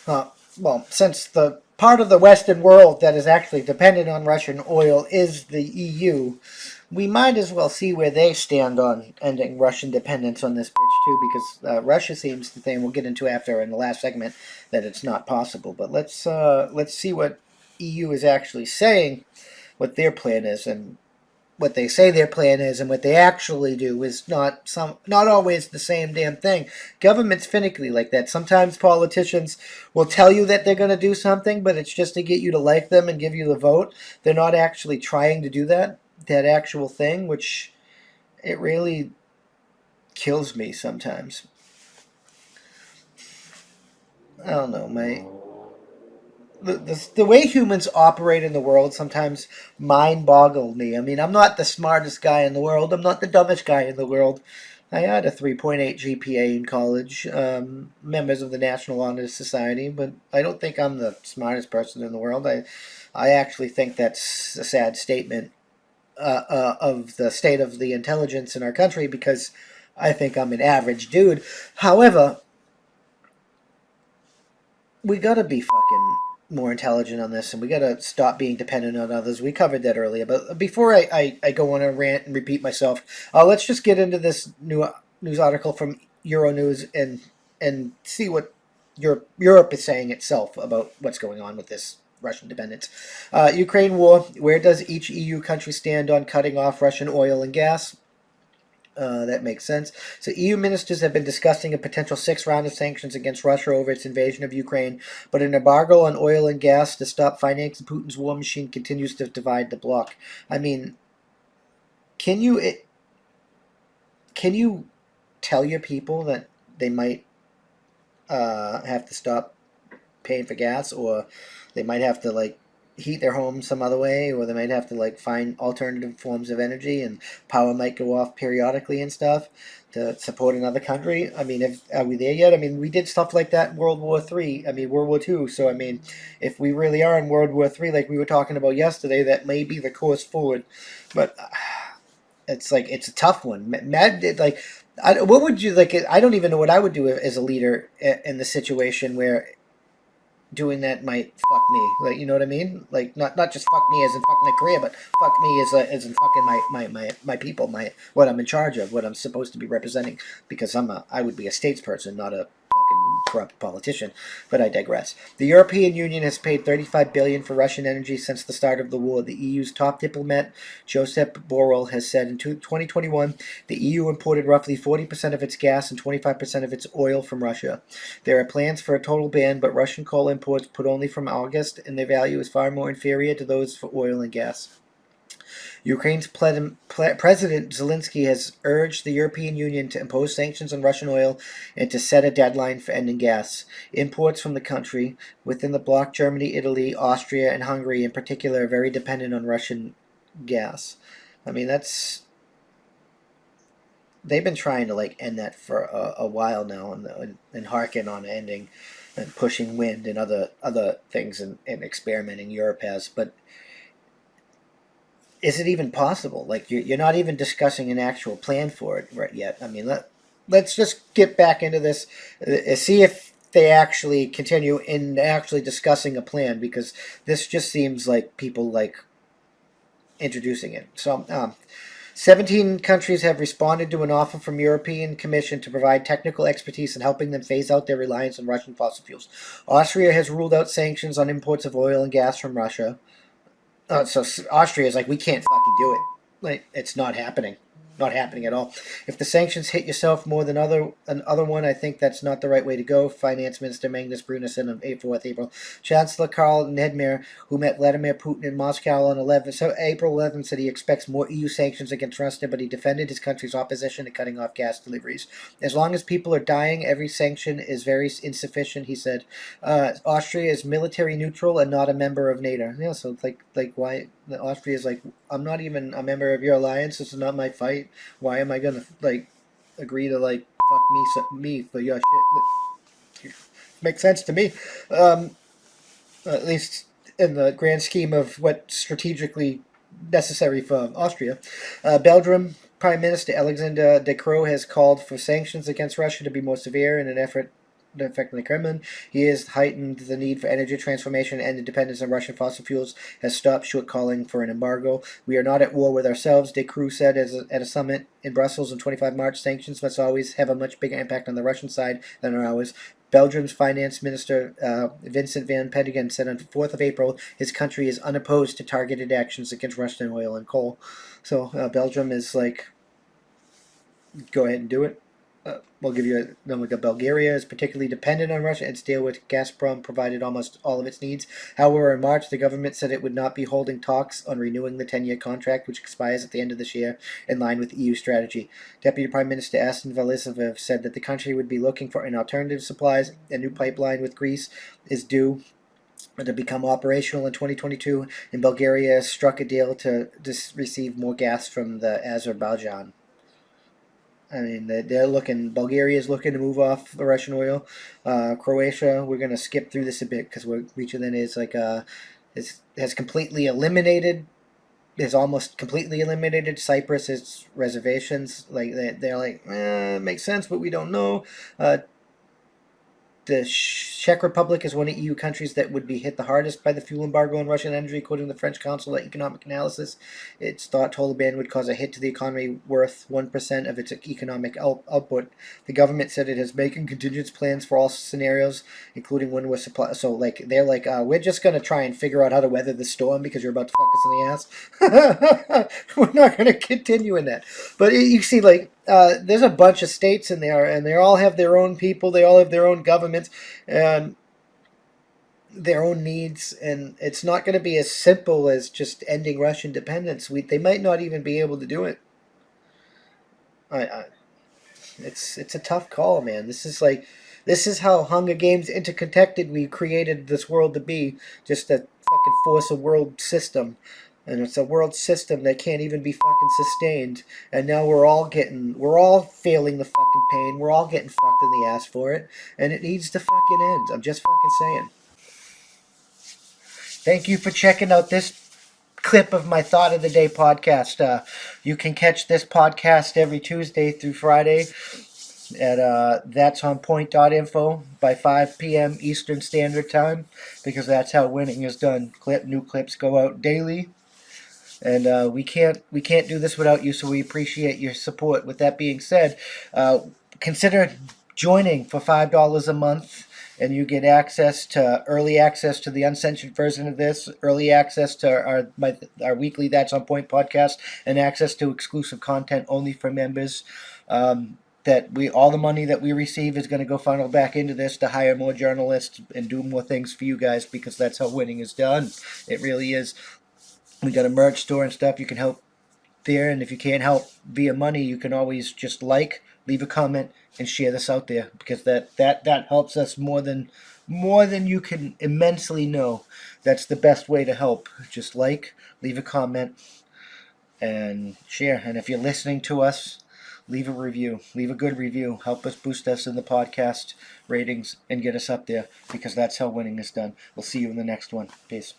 Well, since the part of the Western world that is actually dependent on Russian oil is the EU, we might as well see where they stand on ending Russian dependence on this bitch too, because Russia seems to think, we'll get into after in the last segment, that it's not possible. But let's see what EU is actually saying, what their plan is, and what they say their plan is and what they actually do is not always the same damn thing. Government's finicky like that. Sometimes politicians will tell you that they're going to do something, but it's just to get you to like them and give you the vote. They're not actually trying to do that actual thing, which it really kills me sometimes. I don't know, the way humans operate in the world sometimes mind boggle me. I mean, I'm not the smartest guy in the world. I'm not the dumbest guy in the world. I had a 3.8 GPA in college, members of the National Honor Society, but I don't think I'm the smartest person in the world. I actually think that's a sad statement of the state of the intelligence in our country because I think I'm an average dude. However, we gotta be fucking more intelligent on this, and we gotta stop being dependent on others. We covered that earlier, but before I go on a rant and repeat myself, let's just get into this new news article from Euronews and see what Europe is saying itself about what's going on with this Russian dependence. Ukraine war. Where does each EU country stand on cutting off Russian oil and gas? That makes sense. So EU ministers have been discussing a potential sixth round of sanctions against Russia over its invasion of Ukraine, but an embargo on oil and gas to stop financing Putin's war machine continues to divide the bloc. I mean, can you can you tell your people that they might have to stop paying for gas, or they might have to like heat their home some other way, or they might have to like find alternative forms of energy, and power might go off periodically and stuff to support another country. I mean, if are we there yet? I mean, we did stuff like that in World War Three. I mean, World War Two. So I mean, if we really are in World War Three, like we were talking about yesterday, that may be the course forward. But it's like it's a tough one. Mad like. What would you like? I don't even know what I would do as a leader in the situation where doing that might fuck me. Like, you know what I mean? Like, not just fuck me as in fuck my career, but fuck me as in fucking my people, my what I'm in charge of, what I'm supposed to be representing. Because I would be a statesperson, not a fucking corrupt politician. But I digress. The European Union has paid 35 billion for Russian energy since the start of the war. The EU's top diplomat Josep Borrell has said in 2021 the EU imported roughly 40% of its gas and 25% of its oil from Russia. There are plans for a total ban, but Russian coal imports put only from August, and their value is far more inferior to those for oil and gas. Ukraine's President Zelensky has urged the European Union to impose sanctions on Russian oil and to set a deadline for ending gas imports from the country. Within the bloc, Germany, Italy, Austria, and Hungary in particular are very dependent on Russian gas. I mean, they've been trying to like end that for a while now, and harken on ending and pushing wind and other things and experimenting Europe has. But is it even possible? Like you're not even discussing an actual plan for it right yet. I mean, let's just get back into this, see if they actually continue in actually discussing a plan, because this just seems like people like introducing it. So 17 countries have responded to an offer from European Commission to provide technical expertise in helping them phase out their reliance on Russian fossil fuels. Austria has ruled out sanctions on imports of oil and gas from Russia. So Austria is like, we can't fucking do it. Like, it's not happening. Not happening at all. If the sanctions hit yourself more than another one, I think that's not the right way to go. Finance Minister Magnus Brunner said on April. Chancellor Karl Nedmer, who met Vladimir Putin in Moscow on April 11th, said he expects more EU sanctions against Russia, but he defended his country's opposition to cutting off gas deliveries. As long as people are dying, every sanction is very insufficient, he said. Austria is military neutral and not a member of NATO. Yeah, so like why Austria is like, I'm not even a member of your alliance. This is not my fight. Why am I gonna like agree to like fuck me for your shit? Makes sense to me, at least in the grand scheme of what's strategically necessary for Austria. Belgium Prime Minister Alexander De Croo has called for sanctions against Russia to be more severe in an effort affecting the Kremlin. He has heightened the need for energy transformation and the dependence on Russian fossil fuels has stopped short calling for an embargo. We are not at war with ourselves, De Croo said at a summit in Brussels on 25 March. Sanctions must always have a much bigger impact on the Russian side than on ours. Belgium's finance minister Vincent van Petegem said on the 4th of April his country is unopposed to targeted actions against Russian oil and coal. So Belgium is like, go ahead and do it. We'll give you a number. Bulgaria is particularly dependent on Russia. Its deal with Gazprom provided almost all of its needs. However, in March, the government said it would not be holding talks on renewing the 10-year contract, which expires at the end of this year, in line with EU strategy. Deputy Prime Minister Aston Valisev said that the country would be looking for an alternative supplies. A new pipeline with Greece is due to become operational in 2022, and Bulgaria struck a deal to receive more gas from the Azerbaijan. I mean, they're looking. Bulgaria is looking to move off the Russian oil. Croatia, we're going to skip through this a bit because we're reaching then is like has completely eliminated. Is almost completely eliminated. Cyprus is reservations. Like they're like, makes sense, but we don't know. The Czech Republic is one of EU countries that would be hit the hardest by the fuel embargo on Russian energy, according to the French Council of Economic Analysis. It's thought total ban would cause a hit to the economy worth 1% of its economic output. The government said it is making contingency plans for all scenarios, including when we're supply. So like they're like, we're just gonna try and figure out how to weather the storm because you're about to fuck us in the ass. We're not gonna continue in that. But you see, like, there's a bunch of states in there, and they all have their own people. They all have their own governments and their own needs, and it's not going to be as simple as just ending Russian dependence. They might not even be able to do it. I it's a tough call, man. This is how Hunger Games interconnected we created this world to be. Just to fucking force a world system. And it's a world system that can't even be fucking sustained. And now we're all feeling the fucking pain. We're all getting fucked in the ass for it. And it needs to fucking end. I'm just fucking saying. Thank you for checking out this clip of my Thought of the Day podcast. You can catch this podcast every Tuesday through Friday at that'sonpoint.info by 5 p.m. Eastern Standard Time, because that's how winning is done. New clips go out daily, and we can't do this without you. So we appreciate your support. With that being said, consider joining for $5 a month. And you get early access to the uncensored version of this, early access to our weekly That's On Point podcast, and access to exclusive content only for members. All the money that we receive is going to go funnel back into this to hire more journalists and do more things for you guys, because that's how winning is done. It really is. We got a merch store and stuff. You can help there, and if you can't help via money, you can always just leave a comment, and share this out there, because that helps us more than you can immensely know. That's the best way to help. Just leave a comment, and share. And if you're listening to us, leave a review. Leave a good review. Help us boost us in the podcast ratings and get us up there, because that's how winning is done. We'll see you in the next one. Peace.